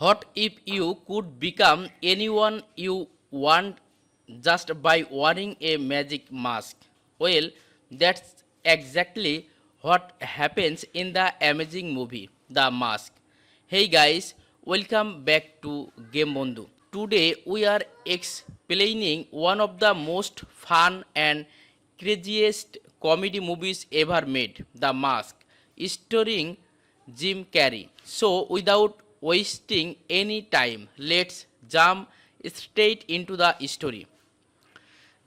What if you could become anyone you want just by wearing a magic mask? Well, that's exactly what happens in the amazing movie, The Mask. Hey guys, welcome back to Game Bondhu. Today we are explaining one of the most fun and craziest comedy movies ever made, The Mask, starring Jim Carrey. So, without wasting any time, let's jump straight into the story.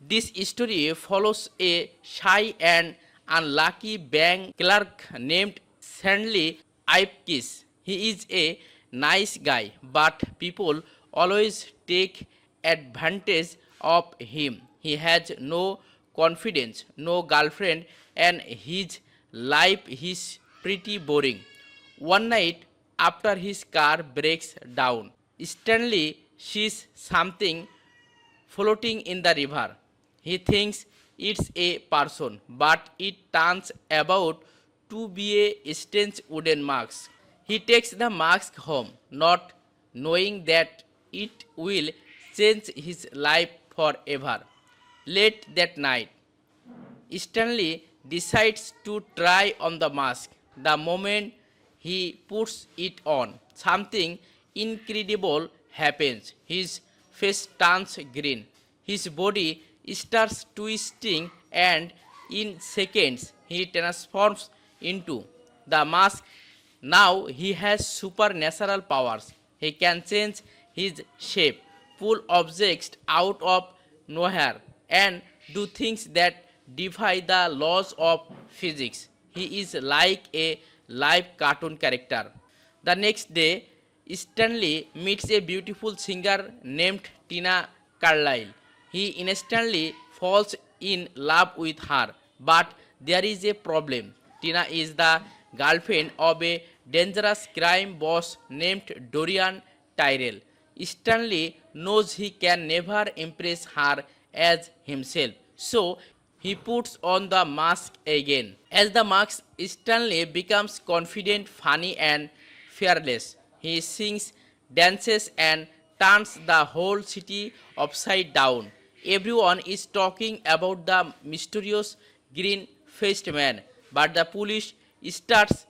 This story follows a shy and unlucky bank clerk named Stanley Ipkiss. He is a nice guy, but people always take advantage of him. He has no confidence, no girlfriend, and his life is pretty boring. One night, after his car breaks down, Stanley sees something floating in the river. He thinks it's a person, but it turns about to be a strange wooden mask. He takes the mask home, not knowing that it will change his life forever. Late that night, Stanley decides to try on the mask. The moment he puts it on, something incredible happens. His face turns green, his body starts twisting, and in seconds he transforms into the mask. Now he has supernatural powers. He can change his shape, pull objects out of nowhere, and do things that defy the laws of physics. He is like a live cartoon character. The next day, Stanley meets a beautiful singer named Tina Carlyle. He instantly falls in love with her, but there is a problem. Tina is the girlfriend of a dangerous crime boss named Dorian Tyrell. Stanley knows he can never impress her as himself, so he puts on the mask again. As the mask, Stanley becomes confident, funny, and fearless. He sings, dances, and turns the whole city upside down. Everyone is talking about the mysterious green faced man, but the police starts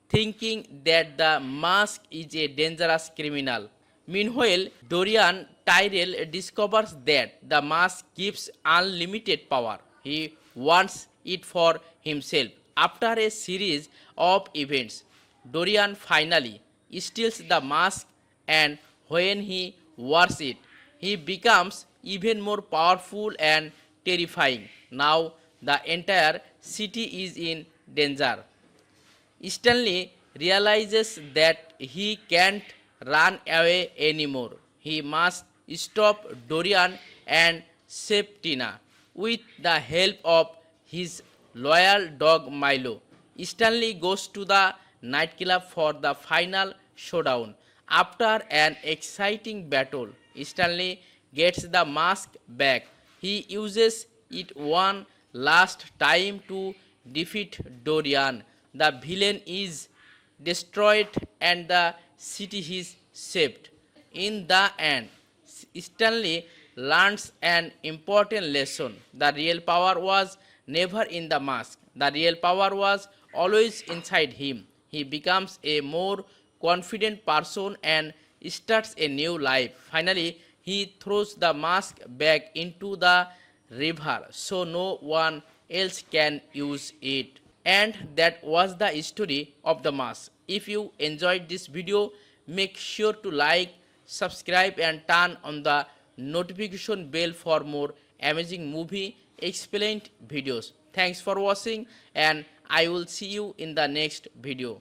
thinking that the mask is a dangerous criminal. Meanwhile, Dorian Tyrell discovers that the mask gives unlimited power. He wants it for himself. After a series of events, Dorian finally steals the mask, and when he wears it, he becomes even more powerful and terrifying. Now the entire city is in danger. Stanley realizes that he can't run away anymore. He must stop Dorian and save Tina. With the help of his loyal dog Milo, Stanley goes to the nightclub for the final showdown. After an exciting battle, Stanley gets the mask back. He uses it one last time to defeat Dorian. The villain is destroyed and the city is saved. In the end, Stanley learns an important lesson. The real power was never in the mask, the real power was always inside him. He becomes a more confident person and starts a new life. Finally, he throws the mask back into the river so no one else can use it. And that was the story of the mask. If you enjoyed this video, make sure to like, subscribe, and turn on the notification bell for more amazing movie explained videos. Thanks for watching, and I will see you in the next video.